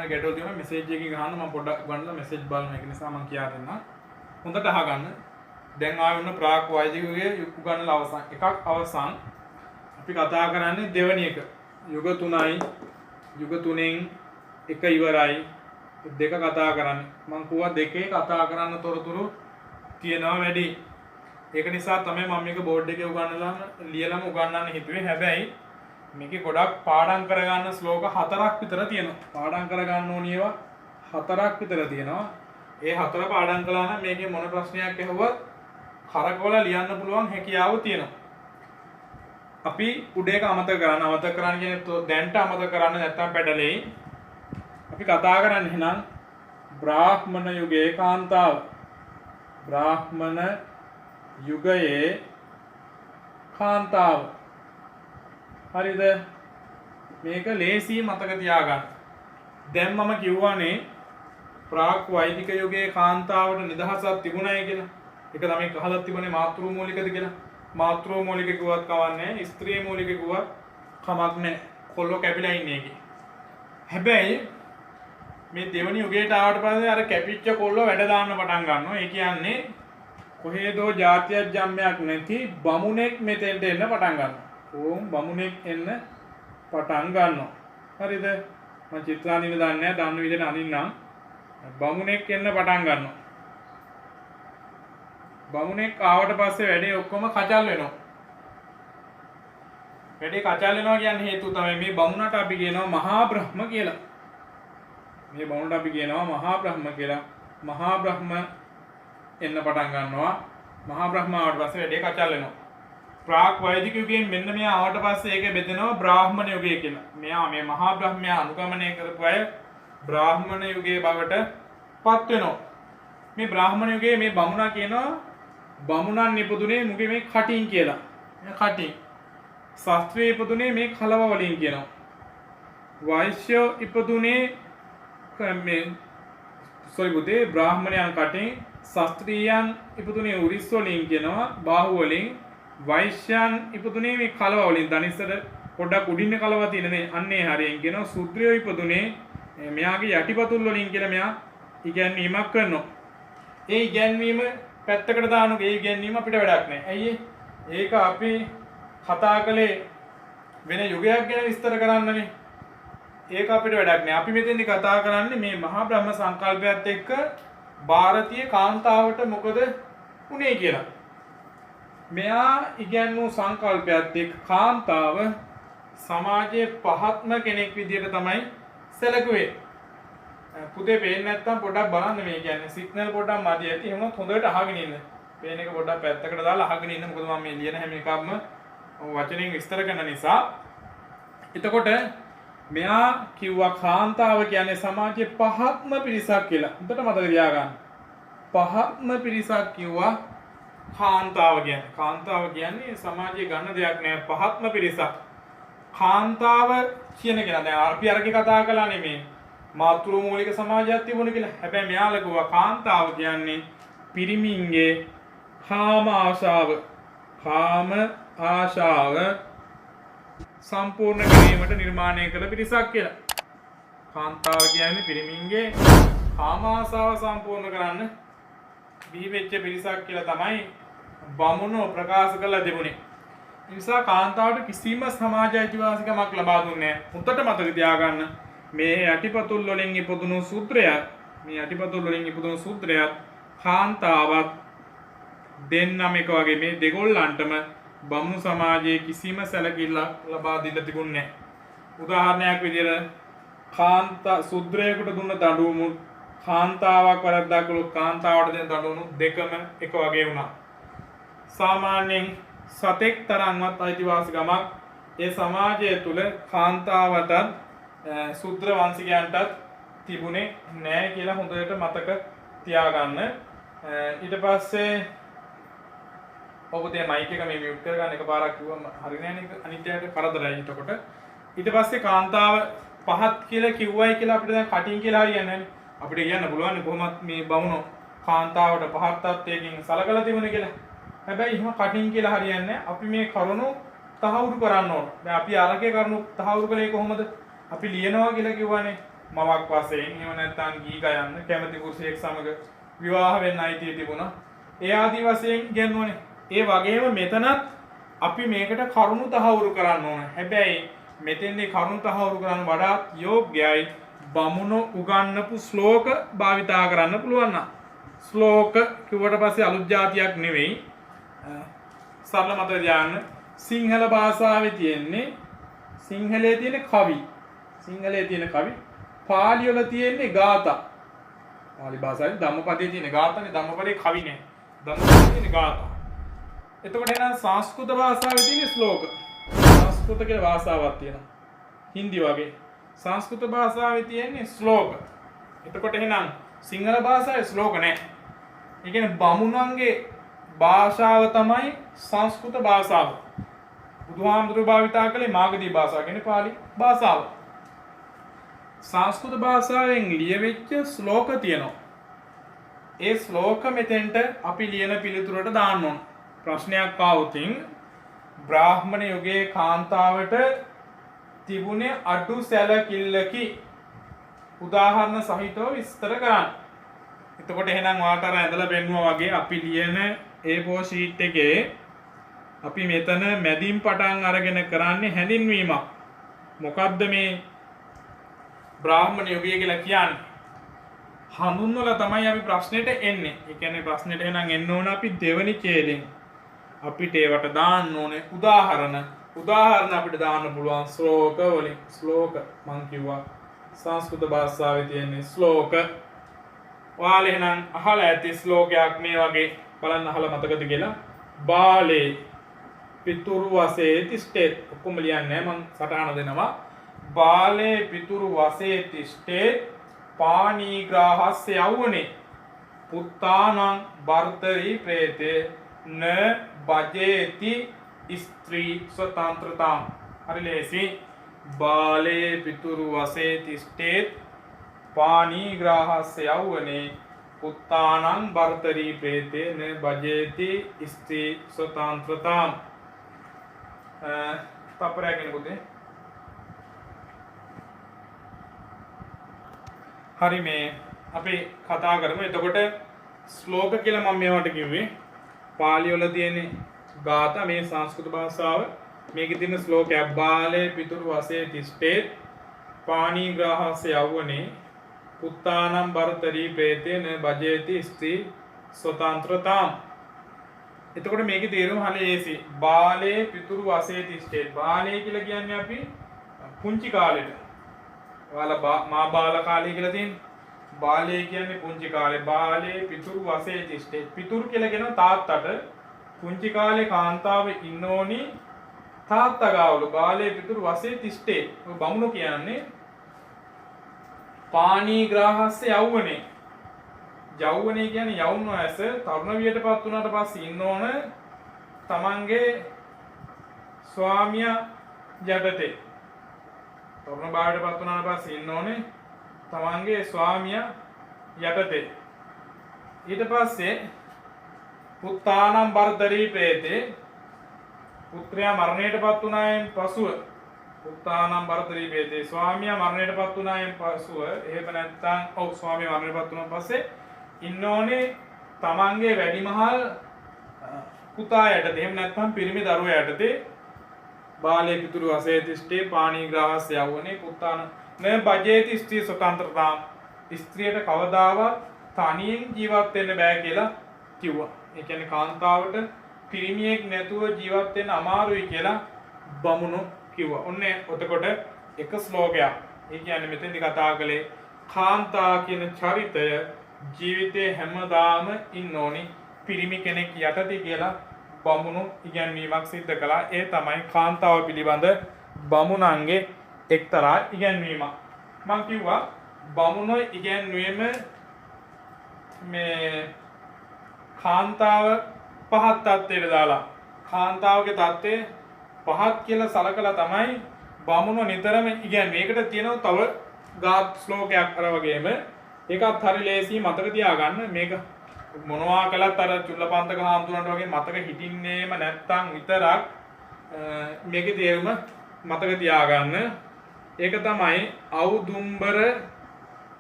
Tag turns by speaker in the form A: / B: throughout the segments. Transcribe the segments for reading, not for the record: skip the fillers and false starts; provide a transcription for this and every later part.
A: හරි ගැටලුවක් තියෙනවා මෙසේජ් එකකින් ගහන්න මම පොඩ්ඩක් ගන්නලා මෙසේජ් බලන එක නිසා මම කියා දෙන්නම්. හොඳට අහගන්න. දැන් ආවෙන්න ප්‍රාග් වෛදිකයේ උගන්වන අවසන් එකක් අවසන් අපි කතා කරන්නේ දෙවෙනි එක. යුග 3යි. යුග 3න් එක ඉවරයි. දෙක කතා කරන්නේ. මම කිව්වා දෙකේ කතා කරන්න තොරතුරු තියෙනවා වැඩි. ඒක නිසා තමයි මම මේක බෝඩ් එකේ උගන්වලා ලියලම උගන්වන්න හිතුවේ. හැබැයි මේකේ ගොඩක් පාඩම් කරගන්න ශ්ලෝක 4ක් විතර තියෙනවා. පාඩම් කරගන්න ඕනි ඒවා 4ක් විතර තියෙනවා. ඒ 4 පාඩම් කළා නම් මේකේ මොන ප්‍රශ්නයක් ඇහුවත් කරකවලා ලියන්න පුළුවන් හැකියාව තියෙනවා. අපි උඩ එක අමතක කරන්න කියන්නේ දැන්ට අමතක කරන්න නැත්තම් පැටලෙයි. අපි කතා කරන්නේ එහෙනම් බ්‍රාහ්මණ යුගයේ කාන්තාව. බ්‍රාහ්මණ යුගයේ කාන්තාව. හරිද? මේක ලේසි මතක තියාගන්න. දැන් මම කිව්වනේ ප්‍රාග් වෛදික යුගයේ කාන්තාවට නිදහසක් තිබුණයි කියලා. ඒක තමයි කහලක් තිබුණේ මාතෘ මූලිකද කියලා. මාතෘ මූලික කිව්වත් කවන්නේ ස්ත්‍රී මූලික කිව්වත් කමක් නැහැ. කොල්ලෝ කැපිලා ඉන්නේ ඒකේ. හැබැයි මේ දෙවනි යුගයට ආවට පස්සේ අර කැපිච්ච කොල්ලෝ වැඩ දාන්න පටන් ගන්නවා. ඒ කියන්නේ කොහේදෝ જાතියක් ජම්මයක් නැති බමුණෙක් මෙතෙන්ට එන්න පටන් ගන්නවා. ඕම් බමුණෙක් එන්න පටන් ගන්නවා. හරිද? මම චිත්‍රානිව දන්නේ නැහැ. දන්න විදිහට අනින්නම්. බමුණෙක් එන්න පටන් ගන්නවා. බමුණෙක් ආවට පස්සේ වැඩේ ඔක්කොම කචල් වෙනවා. වැඩේ කචල් වෙනවා කියන්නේ හේතුව තමයි මේ බමුණට අපි කියනවා මහා බ්‍රහ්ම කියලා. මේ බමුණට අපි කියනවා මහා බ්‍රහ්ම කියලා. මහා බ්‍රහ්ම එන්න පටන් ගන්නවා. මහා බ්‍රහ්ම ආවට පස්සේ වැඩේ කචල් වෙනවා. ප්‍රාග් වෛදික යුගයෙන් මෙන්න මෙයා ආවට පස්සේ ඒකේ බෙදෙනවා බ්‍රාහ්මණ යුගය කියලා. මෙයා මේ මහා බ්‍රහ්මයා අනුගමනය කරපු අය බ්‍රාහ්මණ යුගයේ බවට පත් වෙනවා. මේ බ්‍රාහ්මණ යුගයේ මේ බමුණා කියනවා බමුණන් ඉපදුනේ මුගේ මේ කටින් කියලා. මේ කටින්. ශාස්ත්‍රයේ ඉපදුනේ මේ කලව වලින් කියනවා. වෛශ්‍ය ඉපදුනේ මේ බුදේ බ්‍රාහ්මණයන් කටින්, ශාස්ත්‍රීයන් ඉපදුනේ උරිස් වලින් කියනවා බාහුව වලින්. වෛශ්‍යයන් ඉපදුනේ මේ කලව වලින්. ධනිස්සට පොඩ්ඩක් උඩින්න කලව තියෙනනේ අන්නේ හරියෙන් කියනවා. ශුද්‍රයෝ ඉපදුනේ මෙයාගේ යටිපතුල් වලින් කියලා මෙයා ඉගැන්වීමක් කරනවා. ඒ ඉගැන්වීම පැත්තකට දානු ඒ ඉගැන්වීම අපිට වැඩක් නැහැ. ඇයි ඒක අපි කතා කළේ වෙන යුගයක් ගැන විස්තර කරන්නනේ. ඒක අපිට වැඩක් නැහැ. අපි මෙතෙන්දි කතා කරන්නේ මේ මහා බ්‍රහ්ම සංකල්පයත් එක්ක ಭಾರತೀಯ කාන්තාවට මොකද උනේ කියලා. මෙයා ඉගැන්වූ සංකල්පයත් එක්ක කාන්තාව සමාජයේ පහත්ම කෙනෙක් විදියට තමයි සැලකුවේ. පුතේ පේන්නේ නැත්තම් පොඩ්ඩක් බලන්න මේ කියන්නේ සිග්නල් පොඩ්ඩක් මදි ඇති. එහෙනම් හොඳට අහගෙන ඉන්න. පේන එක පොඩ්ඩක් පැත්තකට දාලා අහගෙන ඉන්න. මොකද මම මේ ලියන හැම එකක්ම වචනෙන් විස්තර කරන නිසා. එතකොට මෙයා කිව්වා කාන්තාව කියන්නේ සමාජයේ පහත්ම පිරිසක් කියලා. හොඳට මතක තියාගන්න. පහත්ම පිරිසක් කිව්වා කාන්තාව කියන්නේ. කාන්තාව කියන්නේ සමාජයේ ගන්න දෙයක් නෑ. පහත්ම පිරිසක්. කාන්තාව කියන කෙනා දැන් අපි අරගේ කතා කළා නෙමේ. මාතෘ මූලික සමාජයක් තිබුණ කියලා. හැබැයි මෙයාලා කිව්වා කාන්තාව කියන්නේ පිරිමින්ගේ කාම ආශාව. කාම ආශාව සම්පූර්ණ කිරීමට නිර්මාණය කළ පිරිසක් කියලා. කාන්තාව කියන්නේ පිරිමින්ගේ කාම ආශාව සම්පූර්ණ කරන්න බිහි වෙච්ච පිරිසක් කියලා තමයි බමුණෝ ප්‍රකාශ කළ දෙමුනේ. ඒ නිසා කාන්තාවට කිසිම සමාජ අයිතිවාසිකමක් ලබා දුන්නේ නැහැ. හොඳට මතක තියාගන්න. මේ යටිපතුල් වලින් ඉපදුණු සූත්‍රයක් කාන්තාවත් දෙන්නම එක වගේ මේ දෙගොල්ලන්ටම බමුණු සමාජයේ කිසිම සැලකිල්ලක් ලබා දීලා තිබුණේ නැහැ. උදාහරණයක් විදිහට සූත්‍රයකට දුන්න දඬුවම කාන්තාවක් වරද්දා කළොත් කාන්තාවට දෙන දඬුවම දෙකම එක වගේ වුණා. සාමාන්‍යයෙන් සතෙක් තරම්වත් අයිතිවාසිකමක් ඒ සමාජය තුල කාන්තාවටත් සූත්‍ර වංශිකයන්ටත් තිබුණේ නැහැ කියලා හොඳට මතක තියාගන්න. ඊට පස්සේ ඔබේ මයික් එක මේ මියුට් කරගන්න එකපාරක් කිව්වම හරියන්නේ නැහැ. අනිත්‍යයට කරදරයි. එතකොට ඊට පස්සේ කාන්තාව පහත් කියලා කිව්වයි කියලා අපිට දැන් කටින් කියලා හරියන්නේ නැහැ. අපිට කියන්න පුළුවන් කොහොමත් මේ බමුණෝ කාන්තාවට පහත් තත්ත්වයකින් සලකලා තිබුණේ කියලා. හැබැයි එහෙම කටින් කියලා හරියන්නේ නැහැ. අපි මේ කරුණු තහවුරු කරන්න ඕන. දැන් අපි අරගේ කරුණු තහවුරු කළේ කොහොමද? අපි ලියනවා කියලා කිව්වනේ. මවක් වශයෙන් එහෙම නැත්නම් ගී ගයන්න කැමති පුරුෂයෙක් සමග විවාහ වෙන්න අයිතිය තිබුණා. ඒ ආදි වශයෙන් ඉගෙනුවනේ. ඒ වගේම මෙතනත් අපි මේකට කරුණු තහවුරු කරන්න ඕන. හැබැයි මෙතෙන්දී කරුණු තහවුරු කරන්න වඩා යෝග්‍යයි බමුණු උගන්වපු ශ්ලෝක භාවිතා කරන්න පුළුවන් නම්. ශ්ලෝක කිව්වට පස්සේ අලුත් જાතියක් නෙවෙයි. සරල මතක තියාගන්න. සිංහල භාෂාවේ තියෙන්නේ සිංහලයේ තියෙන කවි. සිංහලයේ තියෙන කවි. පාලි වල තියෙන්නේ ගාථා. පාලි භාෂාවේ ධම්මපදයේ තියෙන ගාථානේ ධම්මපදයේ කවි නෑ. ධම්මපදයේ තියෙන ගාථා. එතකොට එහෙනම් සංස්කෘත භාෂාවේ තියෙන ශ්ලෝක. සංස්කෘත කියලා භාෂාවක් තියෙනවා. හින්දි වගේ. සංස්කෘත භාෂාවේ තියෙන්නේ ශ්ලෝක. එතකොට එහෙනම් සිංහල භාෂාවේ ශ්ලෝක නෑ. ඒ කියන්නේ බමුණන්ගේ භාෂාව තමයි සංස්කෘත භාෂාව. බුදුහාමුදුරුවෝ භාවිතා කළේ මාගධී භාෂාව කියන්නේ පාලි භාෂාව. සංස්කෘත භාෂාවෙන් ලියවෙච්ච ශ්ලෝක තියෙනවා. ඒ ශ්ලෝක මෙතෙන්ට අපි ලියන පිළිතුරට දාන්න ඕන. ප්‍රශ්නයක් ආවොත් බ්‍රාහ්මණ යුගයේ කාන්තාවට තිබුණේ අඩු සැලකිල්ලකි උදාහරණ සහිතව විස්තර කරන්න. එතකොට එහෙනම් ඔයාලට අර ඇඳලා පෙන්නුවා වගේ අපි ලියන A4 sheet එකේ අපි මෙතන මැදින් පටන් අරගෙන කරන්නේ හැඳින්වීමක්. මොකද්ද මේ බ්‍රාහ්මණ යුගය කියලා කියන්නේ? හඳුන්වලා තමයි අපි ප්‍රශ්නෙට එන්නේ. ඒ කියන්නේ ප්‍රශ්නෙට එහෙනම් එන්න ඕන අපි දෙවනි ඡේදයෙන්. අපිට ඒවට දාන්න ඕනේ උදාහරණ. උදාහරණ අපිට දාන්න පුළුවන් ශ්ලෝක වලින්. ශ්ලෝක මං කිව්වා සංස්කෘත භාෂාවේ තියෙන ශ්ලෝක. ඔයාලා එහෙනම් අහලා ඇති ශ්ලෝකයක් මේ වගේ බලන්න අහලා මතකද කියලා. බාලේ පිතුරු වසේ තිස්ටේ ඔක්කොම ලියන්නේ මං සටහන දෙනවා. බාලේ පිතුරු වසේ තිස්ටේ පාණීග්‍රාහස්ස යවුනේ පුත්තානං බර්තරි ප්‍රේතේ න බජේති ස්ත්‍රී ස්වතන්ත්‍රතාම්. හරි ලේසි. බාලේ පිතුරු වසේ තිස්ටේ පාණීග්‍රාහස්ස යවුනේ පුත්තානං බර්තරි ප්‍රේතේ න බජේති ස්ත්‍රී ස්වතන්ත්‍රතාම්. තප්පරයකින් පුතේ. හරි මේ අපි කතා කරමු. එතකොට ශ්ලෝක කියලා මම මේවට කිව්වේ පාලි වල තියෙන ගාථා මේ සංස්කෘත භාෂාව. මේකේ තියෙන ශ්ලෝකයක් බාලේ පිතුරු වසේ තිස්ටේ පාණීග්‍රාහස්ස යවුනේ පුත්තානම් බරතරි ප්‍රේතේන බජේති ස්ත්‍රී ස්වතන්ත්‍රතාම්. එතකොට මේකේ තේරුම හරියේසි. බාලේ පිතුරු වසේ තිස්ටේ. බාලේ කියලා කියන්නේ අපි පුංචි කාලෙට. ඔයාලා මා බාල කාලය කියලා තියෙන්නේ. බාලේ කියන්නේ පුංචි කාලේ. බාලේ පිතුරු වසේ තිස්ටේ. පිතුරු කියලා කියනවා තාත්තට. පුංචි කාලේ කාන්තාව ඉන්න ඕනි තාත්තා ගාවලු. බාලේ පිතුරු වසේ තිස්ටේ. ඔය බමුණු කියන්නේ පාණීග්‍රාහස්ස යවුනේ. යවුනේ කියන්නේ යවුන් වයස තරුණ වියටපත් වුණාට පස්සේ ඉන්න ඕන තමන්ගේ ස්වාමියා යටතේ. තරුණ භාවයටපත් වුණාට පස්සේ ඉන්න ඕනේ තමන්ගේ ස්වාමියා යටතේ. ඊට පස්සේ පුත්තානම් බර්තරි ප්‍රේතේ පුත්‍රයා මරණයටපත් වුණායින් පසුව පුත්තානම් බර්තරි ප්‍රේතේ ස්වාමියා මරණයටපත් වුණායින් පසුව එහෙම නැත්නම් ස්වාමියා මරණයටපත් වුණාන් පස්සේ ඉන්න ඕනේ තමන්ගේ වැඩිමහල් පුතා යටතේ. එහෙම නැත්නම් පිරිමි දරුවා යටතේ. බාලේ පිතුරු වසේ තිස්ටේ පාණීග්‍රාහස්ස යවුනේ පුත්තාන න බජේති ස්ත්‍රී ස්වතන්ත්‍රතාම්. ස්ත්‍රියට කවදාවත් තනියෙන් ජීවත් වෙන්න බෑ කියලා කිව්වා. ඒ කියන්නේ කාන්තාවට පිරිමියෙක් නැතුව ජීවත් වෙන්න අමාරුයි කියලා බමුණු කිව්වා. ඔන්නේ එතකොට එක ශ්ලෝකයක්. ඒ කියන්නේ මෙතෙන්දි කතා කළේ කාන්තා කියන චරිතය ජීවිතේ හැමදාම ඉන්න ඕනි පිරිමි කෙනෙක් යටතේ කියලා බමුණු ඉගැන්වීමක් සිද්ධ කළා. ඒ තමයි කාන්තාව පිළිබඳ බමුණන්ගේ එක්තරා ඉගැන්වීමක්. මම කිව්වා බමුණෝ ඉගැන්වීම මේ කාන්තාව පහත් තත්ත්වයට දාලා කාන්තාවගේ තත්ත්වය පහත් කියලා සලකලා තමයි බමුණෝ නිතරම ඉගැන්වීම. ඒකට තියෙනවා තව ගාත් ශ්ලෝකයක් අර වගේම. ඒකත් හරි ලේසි මතක තියාගන්න. මේක මොනවා කළත් අර චුල්ලපන්තක හාමුදුරන්ට වගේ මතක හිටින්නේම නැත්තම් විතරක් මේකේ තේරුම මතක තියාගන්න. ඒක තමයි අවුදුම්බර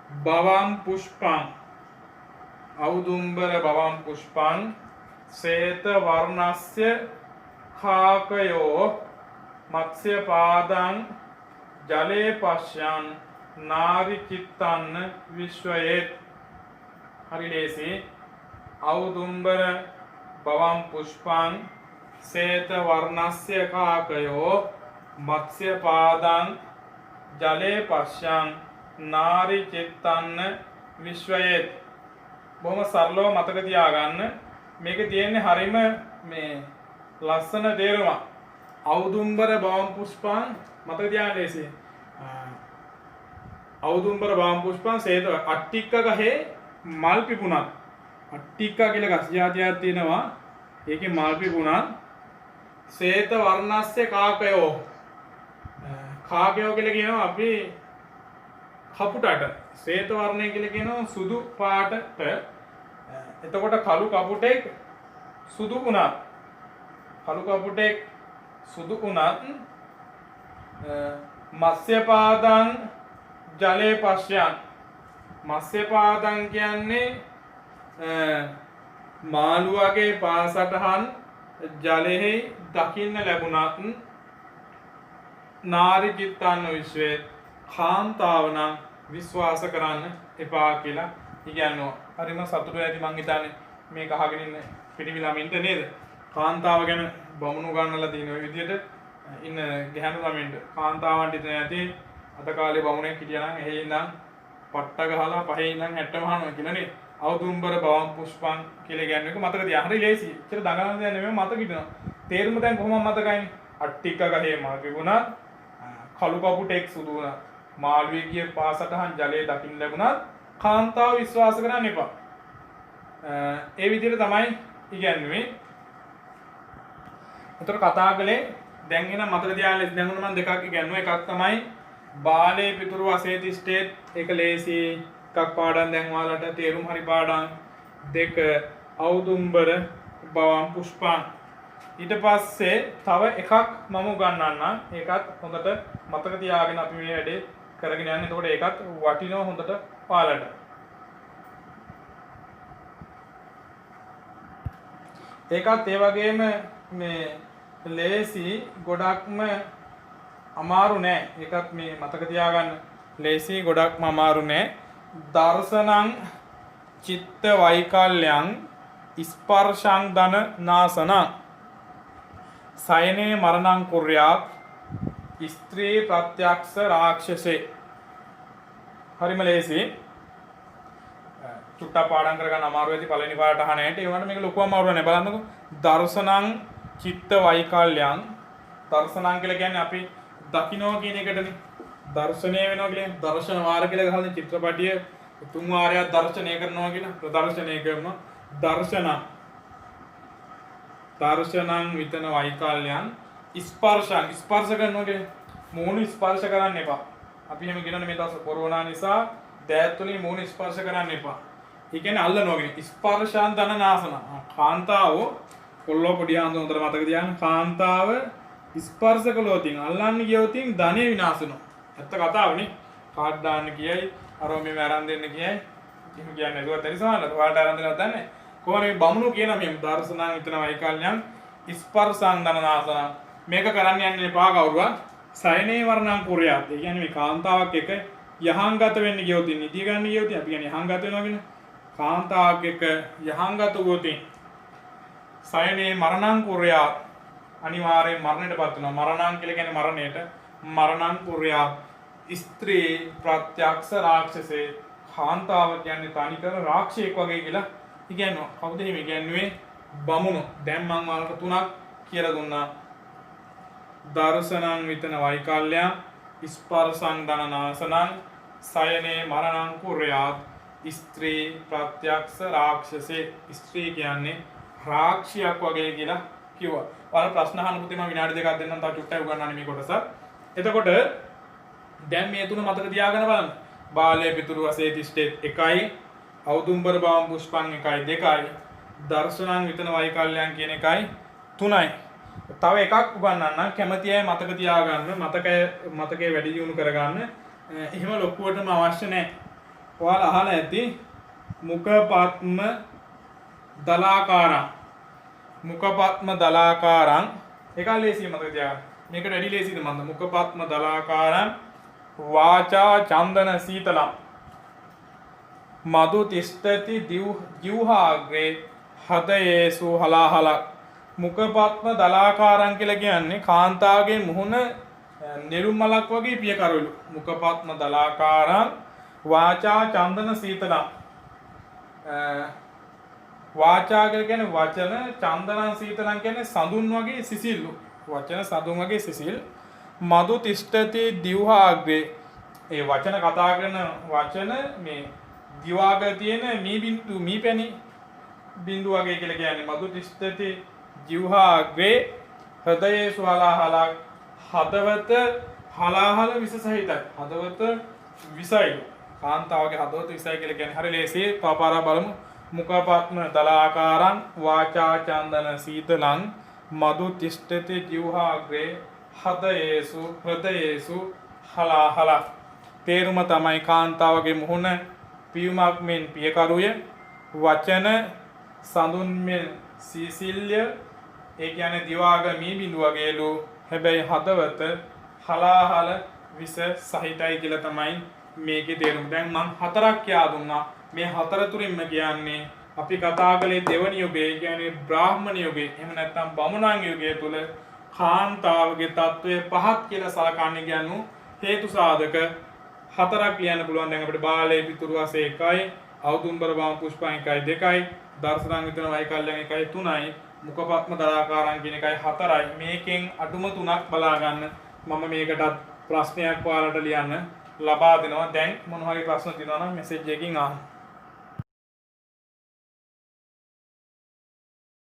A: බවම් පුෂ්පං ඖදුම්බර බවම් පුෂ්පං සේත වර්ණස්ය කාකයෝ මත්ස්‍ය පාදං ජලේ පශ්යන් නාරි චිත්තන්න විශ්වයේත්. හරි ලේසි. ඖදුම්බර බවම් පුෂ්පං සේත වර්ණස්ය කාකයෝ මත්ස්‍ය පාදං ජලේ පශ්යන් නාරි චිත්තන්න විශ්වයේත්. බොහොම සරලව මතක තියාගන්න. මේක තියෙන්නේ හරිම මේ ලස්සන තේරුමක්. ඖදුම්බර බවම් පුෂ්පං මතක තියාගන්න ලේසි. ඖදුම්බර බවම් පුෂ්පං සේත අට්ටික්ක ගහේ මල් පිපුණත්. අට්ටික්ක කියලා ගස් జాතියක් තියෙනවා. ඒකේ මල් පිපුණත් සේත වර්ණස්ය කාකයෝ. කාකයෝ කියලා කියනවා අපි කපුටට. සේත වර්ණය කියලා කියනවා සුදු පාටට. එතකොට කළු කපුටෙක් සුදු වුණත් මත්ස්‍ය පාදං ජලේ පශ්යන්. මත්ස්‍ය පාදං කියන්නේ මාළුවගේ පාසටහන් ජලෙහි දකින්න ලැබුණත් නාරි චිත්තන්න විශ්වයේ කාන්තාව නම් විශ්වාස කරන්න එපා කියලා ඉගැන්වුවා. හරිම සතුටු ඇති මං හිතන්නේ මේක අහගෙන ඉන්න පිටිවි ළමින්ට නේද? කාන්තාව ගැන බමුණු ගන්නලා තියෙන ඔය විදිහට ඉන්න ගැහැණු ළමින්ට කාන්තාවන්ට ඉතින් ඇති අද කාලේ බමුණෙක් හිටියා නම් එහෙ ඉඳන් පට්ට ගහලා පහේ ඉඳන් 60 මහනවා කියලා නේ. ඖදුම්බර බවම් පුෂ්පං කියලා කියන්නේ එක මතක තියා. හරි ලේසි. ඒතර දඟලන දෙයක් නෙමෙයි මතක හිටිනවා. තේරුම දැන් කොහොමද මතකයිනේ? අට්ටික්ක ගහේ මල් පිපුණා. කළු කපුටෙක් සුදු වුණා. මාළුවෙක්ගේ පාසටහන් ජලයේ දකින්න ලැබුණත් කාන්තාව විශ්වාස කරන්න එපා. ඒ විදිහට තමයි ඉගැන්වුවේ. උතර කතා කළේ දැන් එන මතක තියාගන්න දැන් මම දෙකක් ඉගැන්වුවා. එකක් තමයි බාලේ පිටුරු අසේතිස්ටේට්. ඒක ලේසි. එකක් පාඩම් දැන් ඔයාලට තේරුම් හරි පාඩම්. දෙක ඖදුම්බර බවම් පුෂ්පං. ඊට පස්සේ තව එකක් මම උගන්වන්නම්. ඒකත් හොඳට මතක තියාගෙන අපි මේ වැඩේ කරගෙන යන්න. එතකොට ඒකත් වටිනවා හොඳට ඔයාලට. ඒකත් ඒ වගේම මේ ලේසි ගොඩක්ම අමාරු නෑ. ඒකත් මේ මතක තියාගන්න. ලේසි ගොඩක්ම අමාරු නෑ. දර්ශනං චිත්ත වෛකල්‍යං ස්පර්ශං දන නාසනං සයනේ මරණං කුර්යාත් ස්ත්‍රී ප්‍රත්‍යක්ෂ රාක්ෂසේ. හරිම ලේසි. චුට්ටක් පාඩම් කරගන්න අමාරු වෙති පළවෙනි පාඩට අහන ඇට. ඒ වුණාට මේක ලොකු අමාරු නෑ. බලන්නකෝ. දර්ශනං චිත්ත වෛකල්‍යං. දර්ශනං කියලා කියන්නේ අපි දකින්නවා කියන එකටනේ. දර්ශනය වෙනවා කියන්නේ දර්ශන වාර කියලා ගහන්නේ චිත්‍රපටිය තුන් වාරයක් දර්ශනය කරනවා කියලා ප්‍රදර්ශනය කරනවා. දර්ශනං විතන වෛකල්‍යං ස්පර්ශං. ස්පර්ශ කරනවා කියන්නේ මූණ ස්පර්ශ කරන්න එපා. අපි එහෙම කියනනේ මේ දවස් කොරෝනා නිසා දෑත් වලින් මූණ ස්පර්ශ කරන්න එපා. ඒ කියන්නේ අල්ලනවා කියන්නේ ස්පර්ශාන් දන නාසන. කාන්තාව කොල්ලෝ පොඩි ආන්දර හොඳට මතක තියාගන්න. කාන්තාව ස්පර්ශ කළොත් අල්ලන්න ගියොත් ධනෙ විනාශ වෙනවා. ඇත්ත කතාවනේ. කාඩ් දාන්න කියයි අර මේ අරන් දෙන්න කියයි. එහෙම කියන්නේ නේද? තරිසමාන ඔයාලට අරන් දෙනවද දන්නේ? කොහොමද මේ බමුණු කියන මේ දර්ශනං විතන වෛකල්‍යං ස්පර්ශං දනනාසන මේක කරන්න යන්නේ එපා කවුරුවත්. සයනේ වර්ණං කුර්යාත්. ඒ කියන්නේ මේ කාන්තාවක් එක යහංගත වෙන්න ගියොත් නිදි ගන්න ගියොත් අපි කියන්නේ යහංගත වෙනවා කියන කාන්තාවක් එක යහංගත වුවොත් සයනේ මරණං කුර්යාත් අනිවාර්යෙන් මරණයටපත් වෙනවා. මරණං කියලා කියන්නේ මරණයට. මරණං කුර්යාත් ස්ත්‍රී ප්‍රත්‍යක්ෂ රාක්ෂසේ. කාන්තාව කියන්නේ තනිකර රාක්ෂයෙක් වගේ කියලා ඉගැන්වුවා. කවුද එහෙම ඉගැන්වුවේ? බමුණු. දැන් මම ඔයාලට තුනක් කියලා දුන්නා. දර්ශනං විතන වෛකල්‍යං ස්පර්ශං දනනාසනං සයනේ මරණං කුර්යාත් ස්ත්‍රී ප්‍රත්‍යක්ෂ රාක්ෂසේ. ස්ත්‍රී කියන්නේ රාක්ෂියක් වගේ කියලා කිව්වා. ඔයාලා ප්‍රශ්න අහන්න පුතේ මම විනාඩි දෙකක් දෙන්නම් තව චුට්ටක් උගන්වන්න මේ කොටස. එතකොට දැන් මේ තුන මතක තියාගෙන බලන්න. බාලේ පිටුරු අසේතිස්ටේට් 1යි, ඖදුම්බර බවම් පුෂ්පං 1යි 2යි, දර්ශනං විතන වෛකල්‍යං කියන 1යි 3යි. තව එකක් උගන්වන්නම් කැමති අය මතක තියාගන්න. මතකයේ වැඩි දියුණු කරගන්න. එහෙම ලොකුවටම අවශ්‍ය නැහැ. ඔයාලා අහලා ඇති මුඛපත්ම දලාකාරං. මුඛපත්ම දලාකාරං ඒක ලේසිය මතක තියාගන්න. මේකට වැඩි ලේසියද මන්ද? මුඛපත්ම දලාකාරං වාචා චන්දන සීතලං මధు තිෂ්ඨති ජීවහාග්‍රේ හදයේසු හලාහල. මුඛපත්ම දලාකාරං කියලා කියන්නේ කාන්තාවගේ මුහුණ නිරුමලක් වගේ පිය කරවලු. මුඛපත්ම දලාකාරං වාචා චන්දන සීතලං. වාචා කියන්නේ වචන, චන්දනං සීතලං කියන්නේ සඳුන් වගේ සිසිල්ලු. වචන සඳුන් වගේ සිසිල්. මధు තිෂ්ඨති දිවහාග්‍රේ. ඒ වචන කතා කරන වචන මේ දිවාග තියෙන මී පැණි බිඳු වගේ කියලා කියන්නේ. මధు තිෂ්ඨති ජීවහාග්‍රේ හදයේසු හලාහලක්. හදවත හලාහල විස සහිතයි. හදවත විසයි. කාන්තාවගේ හදවත විසයි කියලා කියන්නේ හරි ලේසි. පාපාරා බලමු. මුඛපත්ම දලාකාරං වාචා චන්දන සීතලං මధు තිෂ්ඨති ජීවහාග්‍රේ හදයේසු හෘදයේසු හලාහල. තේරුම තමයි කාන්තාවගේ මුහුණ පියුමක් මෙන් පියකරුය, වචන සඳුන් මෙන් සීසිල්ය. ඒ කියන්නේ දිවාග මී බිඳු වගේලු. හැබැයි හදවත හලාහල විස සහිතයි කියලා තමයි මේකේ තේරුම. දැන් මම හතරක් කියා දුන්නා. මේ හතර තුලින්ම කියන්නේ අපි කතා කළේ දෙවනි යුගයේ කියන්නේ බ්‍රාහ්මණ යුගයේ. එහෙම නැත්නම් බමුණන් යුගයේ තුල කාන්තාවගේ තත්වය පහත් කියලා සලකන්නේ කියනු හේතු සාධක හතරක් ලියන්න පුළුවන්. දැන් අපිට බාලයේ පිටුරු වශයෙන් 1යි, අවතුම්බර බාම පුෂ්පං 1යි 2යි, දර්ශනාංගිතන වෛකල්‍යං 1යි 3යි, මුඛපත්ම දලාකාරං කියන 1යි 4යි. මේකෙන් අඩුම 3ක් බලා ගන්න. මම මේකටත් ප්‍රශ්නයක් ඔයාලට ලියන්න ලබා දෙනවා. දැන් මොන හරි ප්‍රශ්න තියෙනවා නම් මෙසේජ් එකකින් අහන්න.